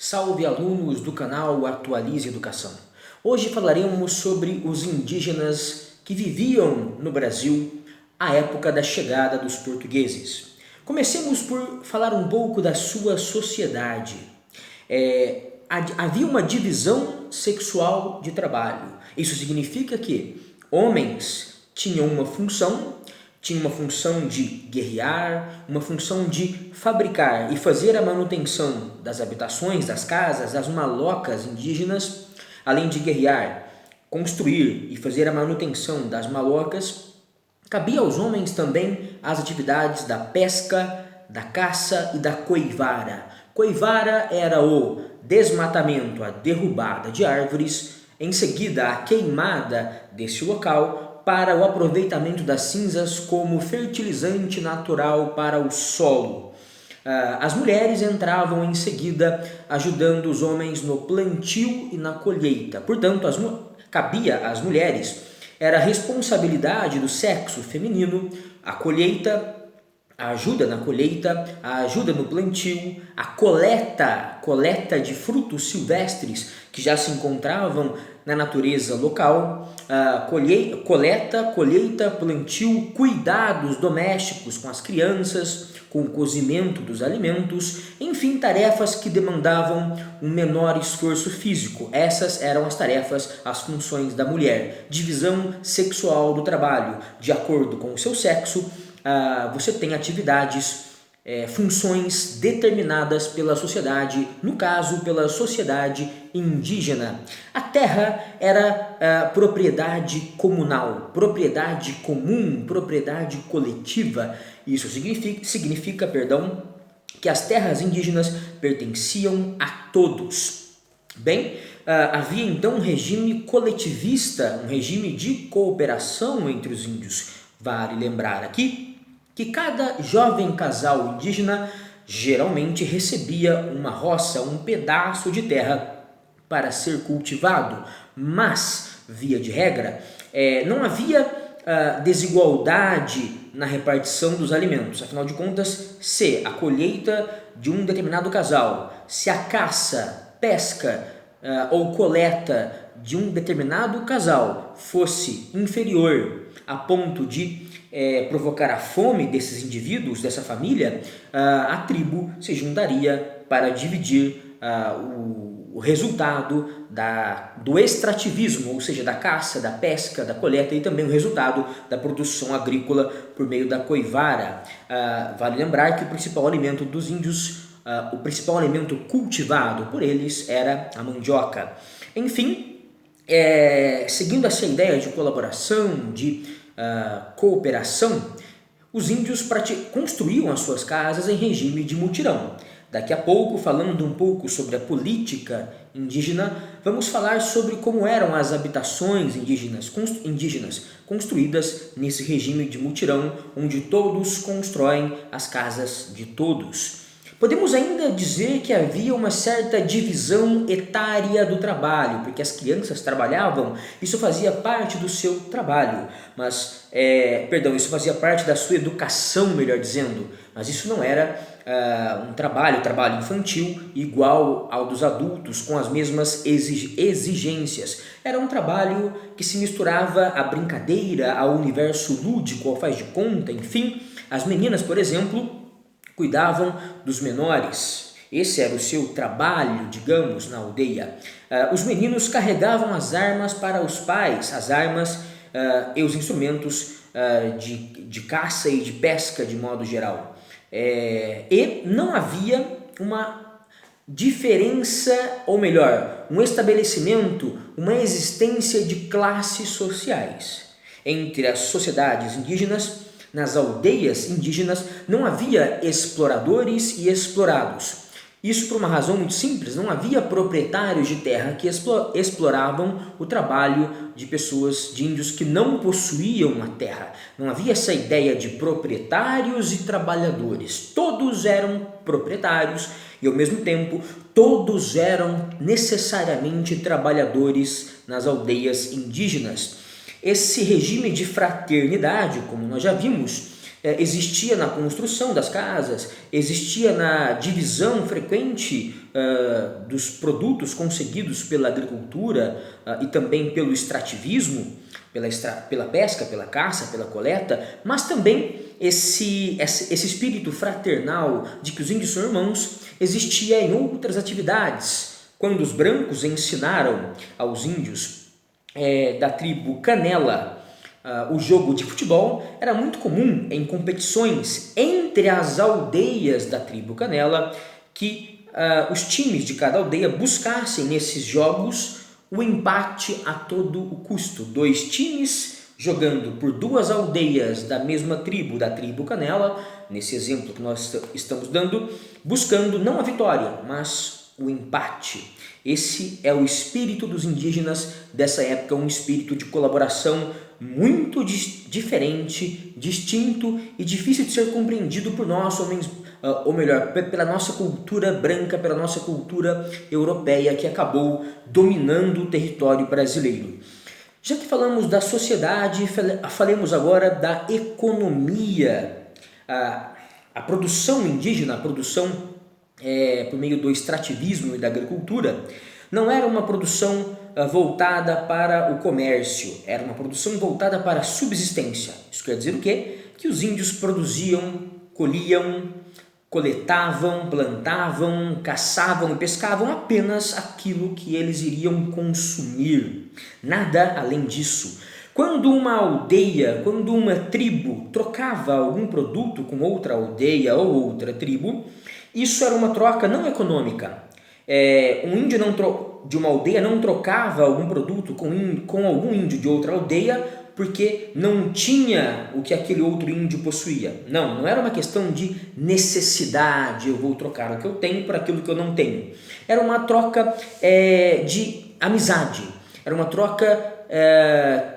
Salve alunos do canal Atualize Educação. Hoje falaremos sobre os indígenas que viviam no Brasil à época da chegada dos portugueses. Comecemos por falar um pouco da sua sociedade. Havia uma divisão sexual de trabalho. Isso significa que homens tinham uma função de guerrear, uma função de fabricar e fazer a manutenção das habitações, das casas, das malocas indígenas, além de guerrear, construir e fazer a manutenção das malocas. Cabia aos homens também as atividades da pesca, da caça e da coivara. Coivara era o desmatamento, a derrubada de árvores, em seguida a queimada desse local para o aproveitamento das cinzas como fertilizante natural para o solo. As mulheres entravam em seguida ajudando os homens no plantio e na colheita. Portanto, cabia às mulheres, era a responsabilidade do sexo feminino, a colheita, a ajuda na colheita, a ajuda no plantio, a coleta de frutos silvestres que já se encontravam na natureza local, colheita, plantio, cuidados domésticos com as crianças, com o cozimento dos alimentos, enfim, tarefas que demandavam um menor esforço físico. Essas eram as tarefas, as funções da mulher. Divisão sexual do trabalho. De acordo com o seu sexo, você tem atividades, funções determinadas pela sociedade, no caso, pela sociedade indígena. A terra era propriedade comunal, propriedade comum, propriedade coletiva. Isso significa, que as terras indígenas pertenciam a todos. Bem, havia então um regime coletivista, um regime de cooperação entre os índios. Vale lembrar aqui que cada jovem casal indígena geralmente recebia uma roça, um pedaço de terra para ser cultivado, mas, via de regra, não havia desigualdade na repartição dos alimentos. Afinal de contas, se a colheita de um determinado casal, se a caça, pesca ou coleta de um determinado casal fosse inferior a ponto de provocar a fome desses indivíduos, dessa família, a tribo se juntaria para dividir o resultado do extrativismo, ou seja, da caça, da pesca, da coleta e também o resultado da produção agrícola por meio da coivara. Vale lembrar que o principal alimento dos índios, o principal alimento cultivado por eles era a mandioca. Enfim, seguindo essa ideia de colaboração, de cooperação, os índios construíam as suas casas em regime de mutirão. Daqui a pouco, falando um pouco sobre a política indígena, vamos falar sobre como eram as habitações indígenas construídas nesse regime de mutirão, onde todos constroem as casas de todos. Podemos ainda dizer que havia uma certa divisão etária do trabalho, porque as crianças trabalhavam, isso fazia parte do seu trabalho, isso fazia parte da sua educação, melhor dizendo, mas isso não era um trabalho infantil igual ao dos adultos, com as mesmas exigências. Era um trabalho que se misturava à brincadeira, ao universo lúdico, ao faz de conta, enfim. As meninas, por exemplo, cuidavam dos menores. Esse era o seu trabalho, digamos, na aldeia. Os meninos carregavam as armas para os pais, as armas e os instrumentos de caça e de pesca de modo geral. E não havia uma diferença, ou melhor, um estabelecimento, uma existência de classes sociais. Entre as sociedades indígenas, nas aldeias indígenas, não havia exploradores e explorados. Isso por uma razão muito simples, não havia proprietários de terra que exploravam o trabalho de pessoas, de índios que não possuíam a terra. Não havia essa ideia de proprietários e trabalhadores. Todos eram proprietários e, ao mesmo tempo, todos eram necessariamente trabalhadores nas aldeias indígenas. Esse regime de fraternidade, como nós já vimos, existia na construção das casas, existia na divisão frequente dos produtos conseguidos pela agricultura e também pelo extrativismo, pela pesca, pela caça, pela coleta, mas também esse espírito fraternal de que os índios são irmãos existia em outras atividades. Quando os brancos ensinaram aos índios da tribo Canela o jogo de futebol, era muito comum em competições entre as aldeias da tribo Canela que os times de cada aldeia buscassem nesses jogos o empate a todo o custo. 2 times jogando por 2 aldeias da mesma tribo, da tribo Canela, nesse exemplo que nós estamos dando, buscando não a vitória, mas o empate. Esse é o espírito dos indígenas dessa época, um espírito de colaboração muito diferente, distinto e difícil de ser compreendido por nós, ou melhor, pela nossa cultura branca, pela nossa cultura europeia que acabou dominando o território brasileiro. Já que falamos da sociedade, falemos agora da economia. A produção indígena, a produção por meio do extrativismo e da agricultura, não era uma produção voltada para o comércio, era uma produção voltada para a subsistência. Isso quer dizer o quê? Que os índios produziam, colhiam, coletavam, plantavam, caçavam e pescavam apenas aquilo que eles iriam consumir. Nada além disso. Quando uma aldeia, quando uma tribo trocava algum produto com outra aldeia ou outra tribo, isso era uma troca não econômica. Um índio de uma aldeia não trocava algum produto com algum índio de outra aldeia porque não tinha o que aquele outro índio possuía. Não era uma questão de necessidade, eu vou trocar o que eu tenho por aquilo que eu não tenho. Era uma troca de amizade, era uma troca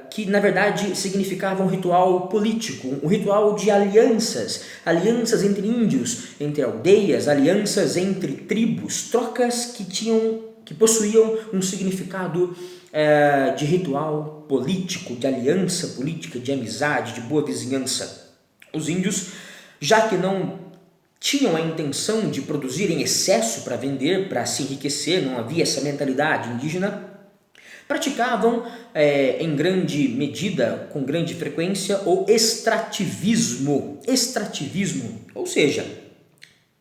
que na verdade significava um ritual político, um ritual de alianças entre índios, entre aldeias, alianças entre tribos, trocas que possuíam um significado de ritual político, de aliança política, de amizade, de boa vizinhança. Os índios, já que não tinham a intenção de produzir em excesso para vender, para se enriquecer, não havia essa mentalidade indígena, praticavam em grande medida, com grande frequência, o extrativismo, ou seja,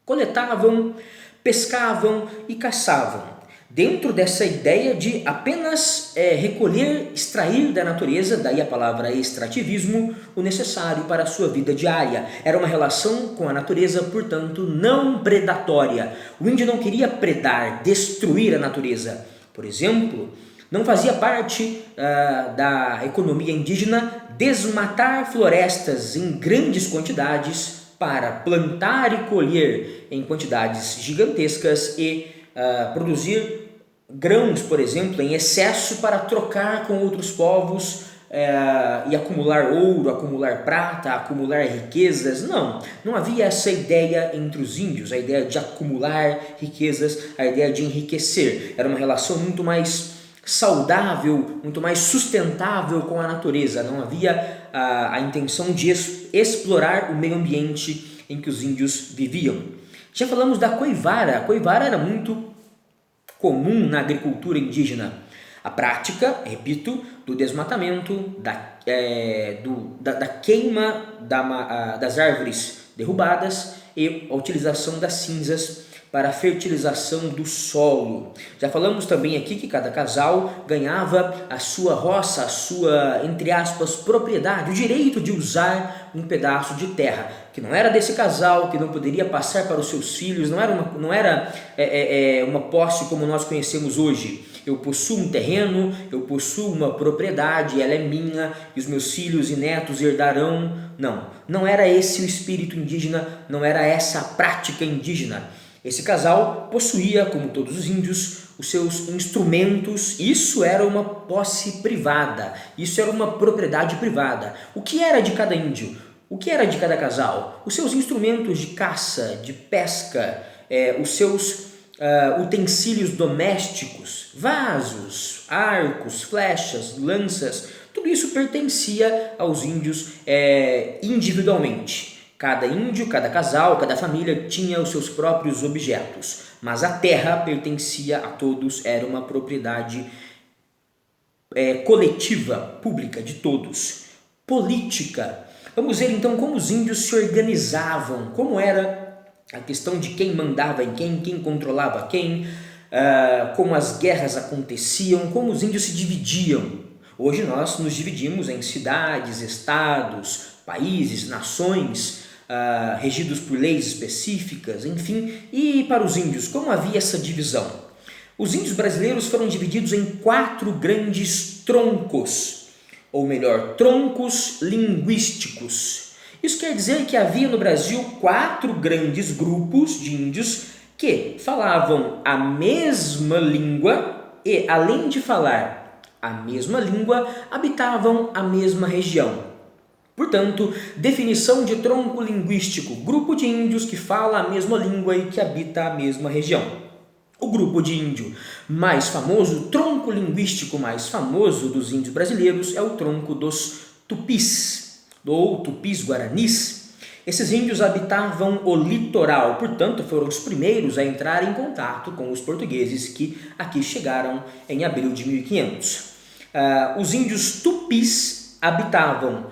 coletavam, pescavam e caçavam, dentro dessa ideia de apenas recolher, extrair da natureza, daí a palavra extrativismo, o necessário para a sua vida diária. Era uma relação com a natureza, portanto, não predatória. O índio não queria predar, destruir a natureza. Por exemplo, não fazia parte da economia indígena desmatar florestas em grandes quantidades para plantar e colher em quantidades gigantescas e produzir grãos, por exemplo, em excesso para trocar com outros povos e acumular ouro, acumular prata, acumular riquezas. Não havia essa ideia entre os índios, a ideia de acumular riquezas, a ideia de enriquecer. Era uma relação muito mais saudável, muito mais sustentável com a natureza. Não havia a intenção de explorar o meio ambiente em que os índios viviam. Já falamos da coivara. A coivara era muito comum na agricultura indígena. A prática, repito, do desmatamento, da queima das árvores derrubadas e a utilização das cinzas para a fertilização do solo. Já falamos também aqui que cada casal ganhava a sua roça, a sua, entre aspas, propriedade, o direito de usar um pedaço de terra, que não era desse casal, que não poderia passar para os seus filhos, não era uma posse como nós conhecemos hoje. Eu possuo um terreno, eu possuo uma propriedade, ela é minha, e os meus filhos e netos herdarão. Não era esse o espírito indígena, não era essa a prática indígena. Esse casal possuía, como todos os índios, os seus instrumentos. Isso era uma posse privada, isso era uma propriedade privada. O que era de cada índio? O que era de cada casal? Os seus instrumentos de caça, de pesca, os seus utensílios domésticos, vasos, arcos, flechas, lanças, tudo isso pertencia aos índios individualmente. Cada índio, cada casal, cada família tinha os seus próprios objetos, mas a terra pertencia a todos, era uma propriedade coletiva, pública, de todos. Política. Vamos ver então como os índios se organizavam, como era a questão de quem mandava em quem controlava quem, como as guerras aconteciam, como os índios se dividiam. Hoje nós nos dividimos em cidades, estados, países, nações, regidos por leis específicas, enfim. E para os índios, como havia essa divisão? Os índios brasileiros foram divididos em 4 grandes troncos, ou melhor, troncos linguísticos. Isso quer dizer que havia no Brasil 4 grandes grupos de índios que falavam a mesma língua e, além de falar a mesma língua, habitavam a mesma região. Portanto, definição de tronco linguístico: grupo de índios que fala a mesma língua e que habita a mesma região. O grupo de índio mais famoso, o tronco linguístico mais famoso dos índios brasileiros é o tronco dos tupis, ou tupis-guaranis. Esses índios habitavam o litoral, portanto foram os primeiros a entrar em contato com os portugueses que aqui chegaram em abril de 1500. Os índios tupis habitavam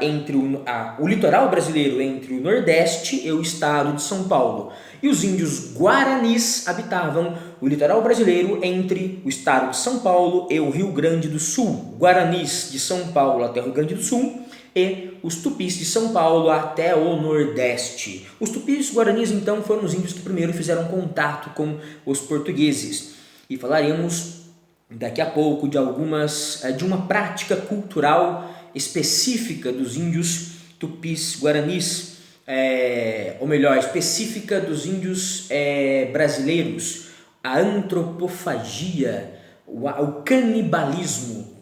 entre o litoral brasileiro, entre o Nordeste e o estado de São Paulo. E os índios guaranis habitavam o litoral brasileiro entre o estado de São Paulo e o Rio Grande do Sul. Guaranis de São Paulo até o Rio Grande do Sul e os tupis de São Paulo até o Nordeste. Os tupis guaranis, então, foram os índios que primeiro fizeram contato com os portugueses. E falaremos daqui a pouco de uma prática cultural específica dos índios tupis guaranis, ou melhor, específica dos índios brasileiros, a antropofagia, o canibalismo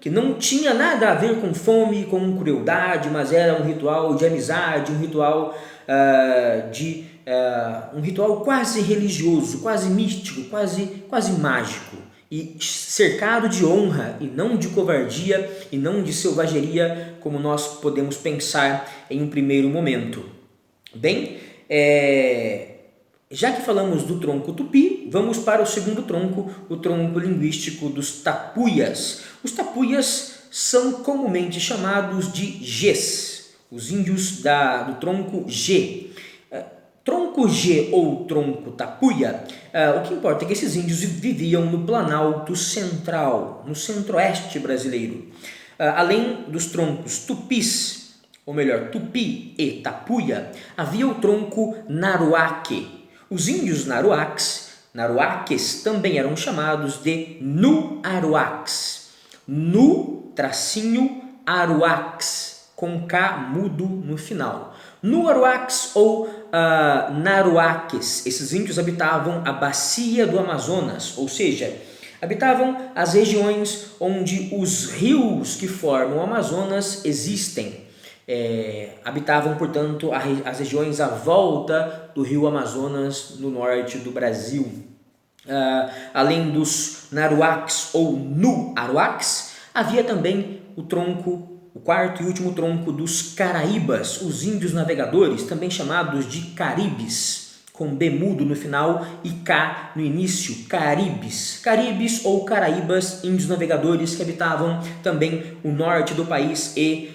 que não tinha nada a ver com fome, com crueldade, mas era um ritual de amizade, um ritual um ritual quase religioso, quase místico, quase mágico, e cercado de honra e não de covardia e não de selvageria, como nós podemos pensar em um primeiro momento. Bem, já que falamos do tronco tupi, vamos para o segundo tronco, o tronco linguístico dos tapuias. Os tapuias são comumente chamados de Gês, os índios do tronco G. Tronco G ou tronco tapuia, o que importa é que esses índios viviam no Planalto Central, no centro-oeste brasileiro. Além dos troncos tupis, ou melhor, tupi e tapuia, havia o tronco naruaque. Os índios naruaques também eram chamados de nu-aruacs. Nu-aruacs, com K mudo no final. Nu-aruacs ou naruaques, esses índios habitavam a bacia do Amazonas, ou seja, habitavam as regiões onde os rios que formam o Amazonas existem. Habitavam, portanto, as regiões à volta do rio Amazonas, no norte do Brasil. Além dos naruacs ou nu-aruacs, havia também o quarto e último tronco dos caraíbas, os índios navegadores, também chamados de caribes, com B mudo no final e K no início, caribes ou caraíbas, índios navegadores que habitavam também o norte do país e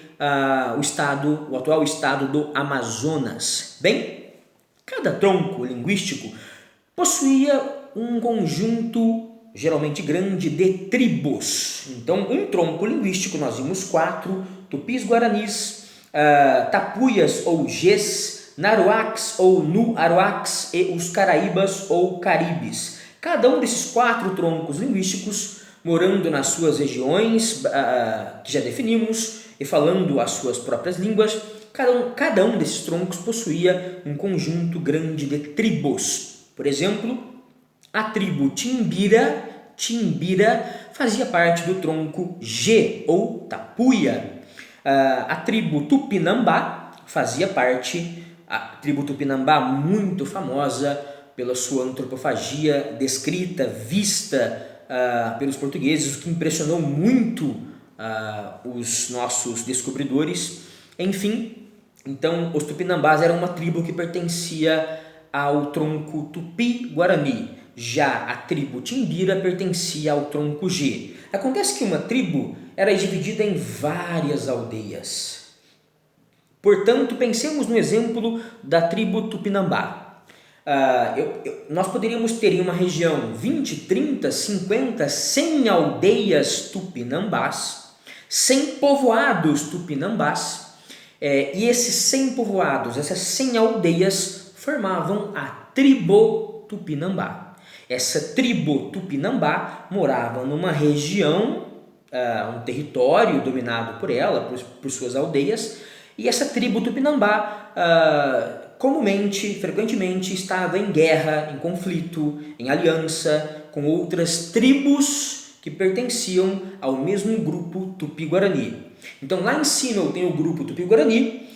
o atual estado do Amazonas. Bem, cada tronco linguístico possuía um conjunto geralmente grande de tribos. Então, um tronco linguístico, nós vimos 4, tupis guaranis, tapuias ou Gês, naruacs ou nu-aruacs e os caraíbas ou caribes. Cada um desses 4 troncos linguísticos, morando nas suas regiões, que já definimos, e falando as suas próprias línguas, cada um desses troncos possuía um conjunto grande de tribos. Por exemplo, a tribo Timbira fazia parte do tronco G ou tapuia. A tribo Tupinambá fazia parte, a tribo Tupinambá muito famosa pela sua antropofagia descrita, vista pelos portugueses, o que impressionou muito os nossos descobridores. Enfim, Então, os Tupinambás eram uma tribo que pertencia ao tronco Tupi-Guarani. Já a tribo Timbira pertencia ao tronco G. Acontece que uma tribo era dividida em várias aldeias. Portanto, pensemos no exemplo da tribo Tupinambá. Nós poderíamos ter em uma região 20, 30, 50, 100 aldeias tupinambás, 100 povoados tupinambás, e esses 100 povoados, essas 100 aldeias formavam a tribo Tupinambá. Essa tribo Tupinambá morava numa região, um território dominado por ela, por suas aldeias, e essa tribo Tupinambá frequentemente estava em guerra, em conflito, em aliança com outras tribos que pertenciam ao mesmo grupo Tupi-Guarani. Então lá em cima eu tenho o grupo Tupi-Guarani,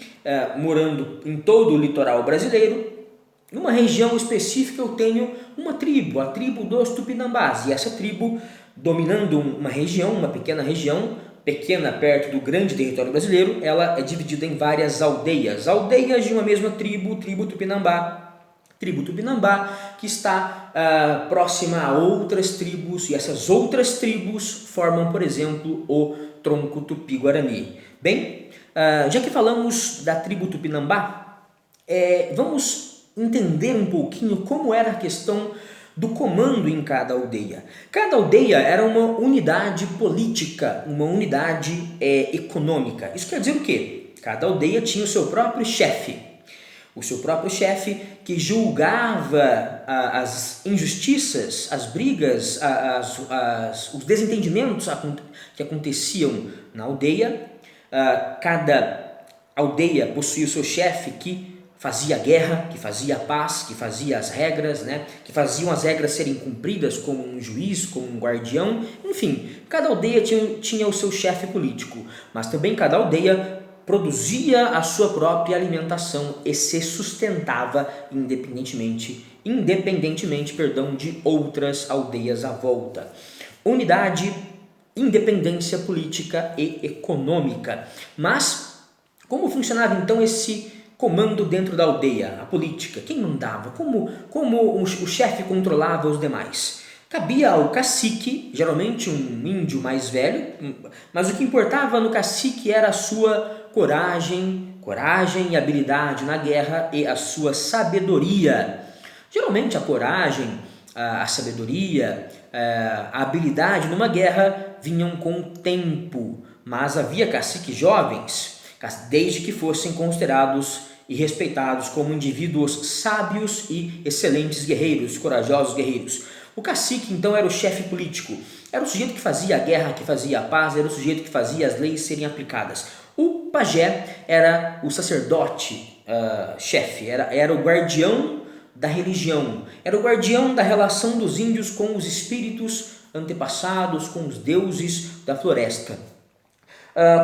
morando em todo o litoral brasileiro. Numa região específica eu tenho uma tribo, a tribo dos Tupinambás, e essa tribo dominando uma região, uma pequena região, pequena perto do grande território brasileiro, ela é dividida em várias aldeias de uma mesma tribo, tribo Tupinambá, que está próxima a outras tribos, e essas outras tribos formam, por exemplo, o tronco Tupi-Guarani. Bem, já que falamos da tribo Tupinambá, vamos entender um pouquinho como era a questão do comando em cada aldeia. Cada aldeia era uma unidade política, uma unidade econômica. Isso quer dizer o quê? Cada aldeia tinha o seu próprio chefe. O seu próprio chefe que julgava as injustiças, as brigas, os desentendimentos que aconteciam na aldeia. Cada aldeia possuía o seu chefe que fazia a guerra, que fazia a paz, que fazia as regras, que faziam as regras serem cumpridas como um juiz, como um guardião. Enfim, cada aldeia tinha o seu chefe político, mas também cada aldeia produzia a sua própria alimentação e se sustentava independentemente de outras aldeias à volta. Unidade, independência política e econômica. Mas como funcionava então esse comando dentro da aldeia, a política? Quem mandava? Como o chefe controlava os demais? Cabia ao cacique, geralmente um índio mais velho, mas o que importava no cacique era a sua coragem e habilidade na guerra e a sua sabedoria. Geralmente a coragem, a sabedoria, a habilidade numa guerra vinham com o tempo, mas havia caciques jovens, desde que fossem considerados e respeitados como indivíduos sábios e excelentes guerreiros, corajosos guerreiros. O cacique, então, era o chefe político, era o sujeito que fazia a guerra, que fazia a paz, era o sujeito que fazia as leis serem aplicadas. O pajé era o sacerdote chefe, era o guardião da religião, era o guardião da relação dos índios com os espíritos antepassados, com os deuses da floresta.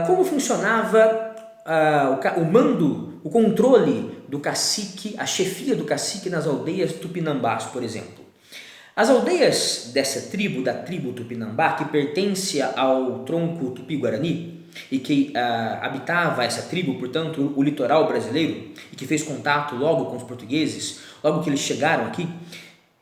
Como funcionava o mando, o controle do cacique, a chefia do cacique nas aldeias tupinambás, por exemplo? As aldeias dessa tribo, da tribo Tupinambá, que pertence ao tronco Tupi-Guarani e que habitava essa tribo, portanto, o litoral brasileiro, e que fez contato logo com os portugueses, logo que eles chegaram aqui,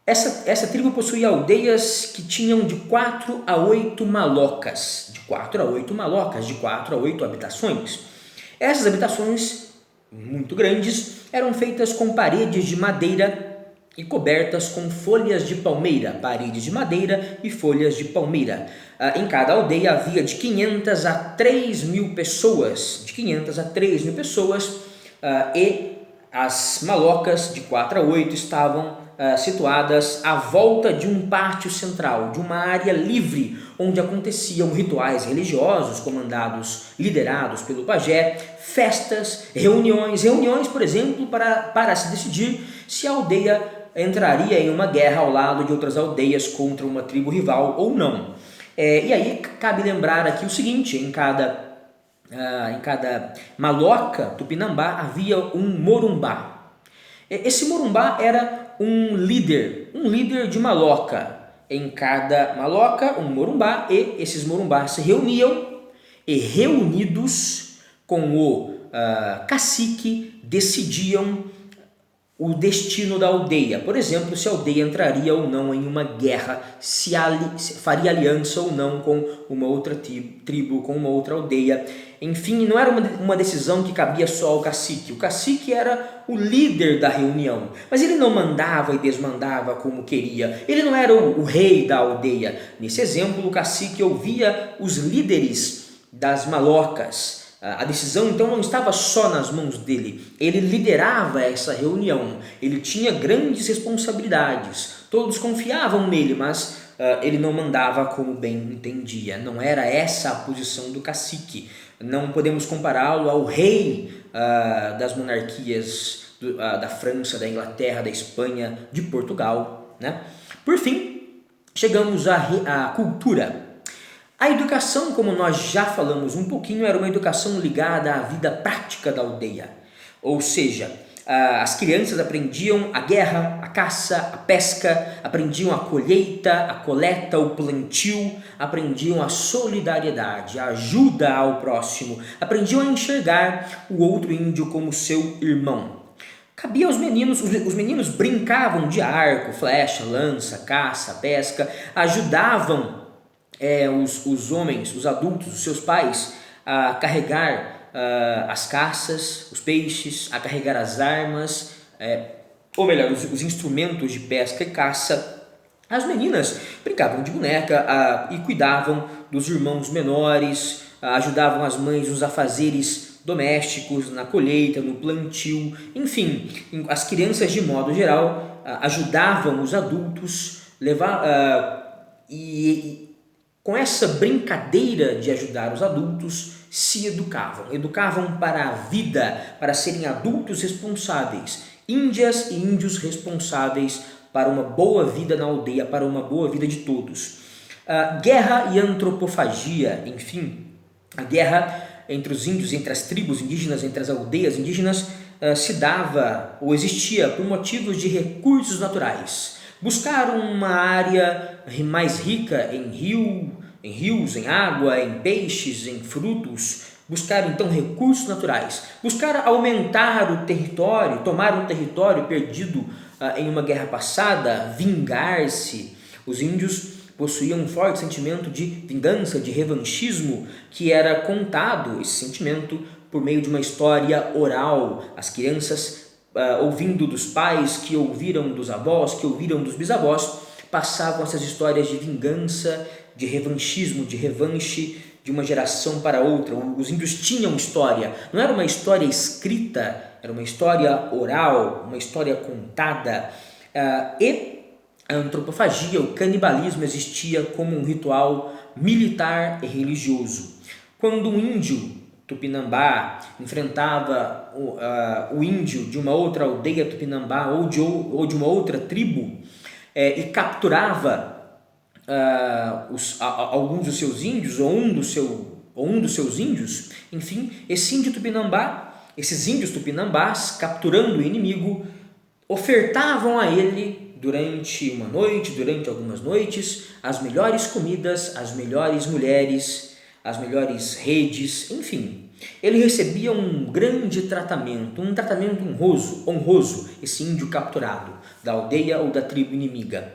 essa tribo possuía aldeias que tinham de 4 a 8 malocas, de 4 a 8 habitações. Essas habitações, muito grandes, eram feitas com paredes de madeira e cobertas com folhas de palmeira, paredes de madeira e folhas de palmeira. Em cada aldeia havia de 500 a 3 mil pessoas, e as malocas de 4 a 8 estavam situadas à volta de um pátio central, de uma área livre, onde aconteciam rituais religiosos liderados pelo pajé, festas, reuniões, por exemplo, para se decidir se a aldeia entraria em uma guerra ao lado de outras aldeias contra uma tribo rival ou não. E aí cabe lembrar aqui o seguinte: em cada maloca Tupinambá havia um morumbá. Esse morumbá era um líder de maloca. Em cada maloca, um morumbá, e esses morumbás se reuniam, e reunidos com o cacique decidiam o destino da aldeia. Por exemplo, se a aldeia entraria ou não em uma guerra, se faria aliança ou não com uma outra tribo, com uma outra aldeia. Enfim, não era uma decisão que cabia só ao cacique. O cacique era o líder da reunião, mas ele não mandava e desmandava como queria. Ele não era o rei da aldeia. Nesse exemplo, o cacique ouvia os líderes das malocas. A decisão então não estava só nas mãos dele, ele liderava essa reunião, ele tinha grandes responsabilidades, todos confiavam nele, mas ele não mandava como bem entendia, não era essa a posição do cacique. Não podemos compará-lo ao rei das monarquias da França, da Inglaterra, da Espanha, de Portugal, né? Por fim, chegamos à cultura. A educação, como nós já falamos um pouquinho, era uma educação ligada à vida prática da aldeia. Ou seja, as crianças aprendiam a guerra, a caça, a pesca, aprendiam a colheita, a coleta, o plantio, aprendiam a solidariedade, a ajuda ao próximo, aprendiam a enxergar o outro índio como seu irmão. Cabia aos meninos, os meninos brincavam de arco, flecha, lança, caça, pesca, ajudavam os homens, os adultos, os seus pais, a carregar as caças, os peixes, a carregar as armas, ou melhor, os instrumentos de pesca e caça. As meninas brincavam de boneca e cuidavam dos irmãos menores, ajudavam as mães nos afazeres domésticos, na colheita, no plantio, enfim, as crianças de modo geral ajudavam os adultos, com essa brincadeira de ajudar os adultos, se educavam para a vida, para serem adultos responsáveis, índias e índios responsáveis para uma boa vida na aldeia, para uma boa vida de todos. Guerra e antropofagia, enfim, a guerra entre os índios, entre as tribos indígenas, entre as aldeias indígenas, se dava ou existia por motivos de recursos naturais. Buscar uma área mais rica em rios, em água, em peixes, em frutos, buscar então recursos naturais, buscar aumentar o território, tomar um território perdido em uma guerra passada, vingar-se. Os índios possuíam um forte sentimento de vingança, de revanchismo, que era contado, esse sentimento, por meio de uma história oral. As crianças, ouvindo dos pais, que ouviram dos avós, que ouviram dos bisavós, passavam essas histórias de vingança, de revanchismo, de revanche de uma geração para outra. Os índios tinham história, não era uma história escrita, era uma história oral, uma história contada. E a antropofagia, o canibalismo, existia como um ritual militar e religioso. Quando um índio tupinambá enfrentava o índio de uma outra aldeia tupinambá ou de uma outra tribo e capturava alguns dos seus índios ou um dos seus índios, enfim, esses índios tupinambás, capturando o inimigo, ofertavam a ele durante uma noite, durante algumas noites, as melhores comidas, as melhores mulheres, as melhores redes, enfim. Ele recebia um grande tratamento, um tratamento honroso, esse índio capturado da aldeia ou da tribo inimiga.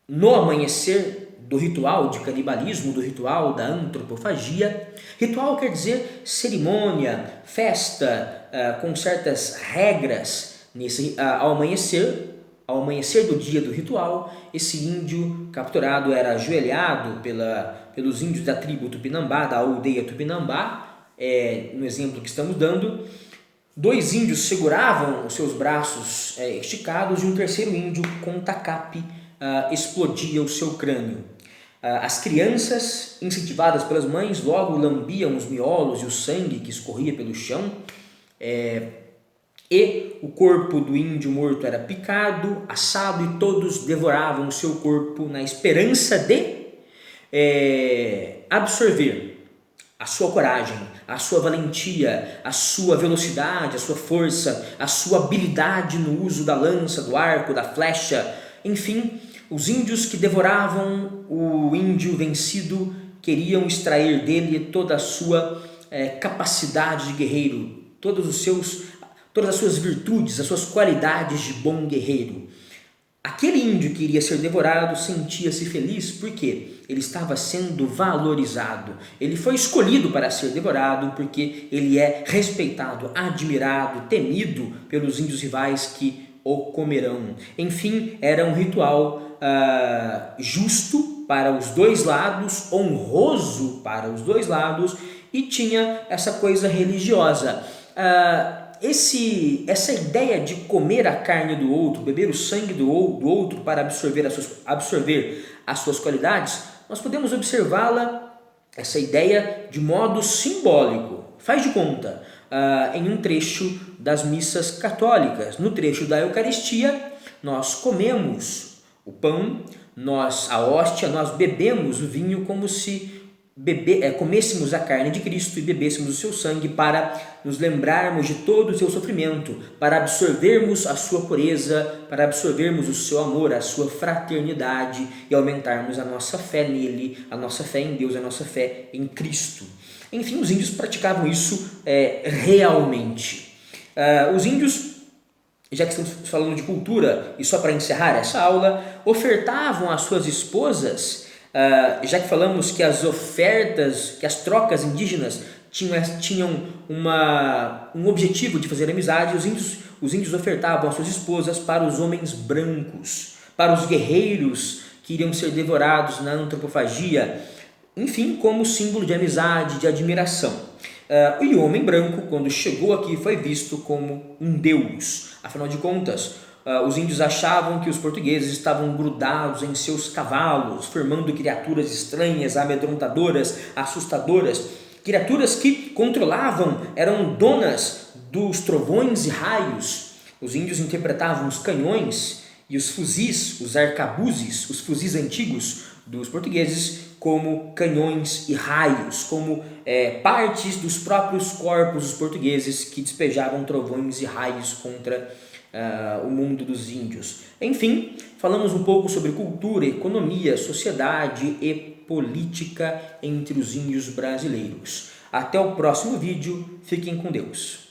No amanhecer do ritual de canibalismo, do ritual da antropofagia, ritual quer dizer cerimônia, festa, com certas regras. Ao amanhecer do dia do ritual, esse índio capturado era ajoelhado pelos índios da tribo Tupinambá, da aldeia Tupinambá, no exemplo que estamos dando. 2 índios seguravam os seus braços esticados e um terceiro índio com tacape explodia o seu crânio. As crianças, incentivadas pelas mães, logo lambiam os miolos e o sangue que escorria pelo chão, e o corpo do índio morto era picado, assado, e todos devoravam o seu corpo na esperança de absorver a sua coragem, a sua valentia, a sua velocidade, a sua força, a sua habilidade no uso da lança, do arco, da flecha. Enfim, os índios que devoravam o índio vencido, queriam extrair dele toda a sua capacidade de guerreiro, todas as suas virtudes, as suas qualidades de bom guerreiro. Aquele índio que iria ser devorado sentia-se feliz porque ele estava sendo valorizado. Ele foi escolhido para ser devorado porque ele é respeitado, admirado, temido pelos índios rivais que o comerão. Enfim, era um ritual justo para os dois lados, honroso para os dois lados, e tinha essa coisa religiosa. Essa ideia de comer a carne do outro, beber o sangue do outro para absorver as suas qualidades, nós podemos observá-la, essa ideia, de modo simbólico. Faz de conta, em um trecho das missas católicas. No trecho da Eucaristia, nós comemos o pão, a hóstia, nós bebemos o vinho como se comêssemos a carne de Cristo e bebêssemos o seu sangue para nos lembrarmos de todo o seu sofrimento, para absorvermos a sua pureza, para absorvermos o seu amor, a sua fraternidade e aumentarmos a nossa fé nele, a nossa fé em Deus, a nossa fé em Cristo. Enfim, os índios praticavam isso realmente. Os índios, já que estamos falando de cultura, e só para encerrar essa aula, ofertavam às suas esposas, já que falamos que as trocas indígenas tinham um objetivo de fazer amizade, os índios ofertavam as suas esposas para os homens brancos, para os guerreiros que iriam ser devorados na antropofagia, enfim, como símbolo de amizade, de admiração. E o homem branco, quando chegou aqui, foi visto como um deus. Afinal de contas, os índios achavam que os portugueses estavam grudados em seus cavalos, formando criaturas estranhas, amedrontadoras, assustadoras, criaturas que controlavam, eram donas dos trovões e raios. Os índios interpretavam os canhões e os fuzis, os arcabuzes, os fuzis antigos dos portugueses, como canhões e raios, como partes dos próprios corpos dos portugueses que despejavam trovões e raios contra o mundo dos índios. Enfim, falamos um pouco sobre cultura, economia, sociedade e política entre os índios brasileiros. Até o próximo vídeo, fiquem com Deus.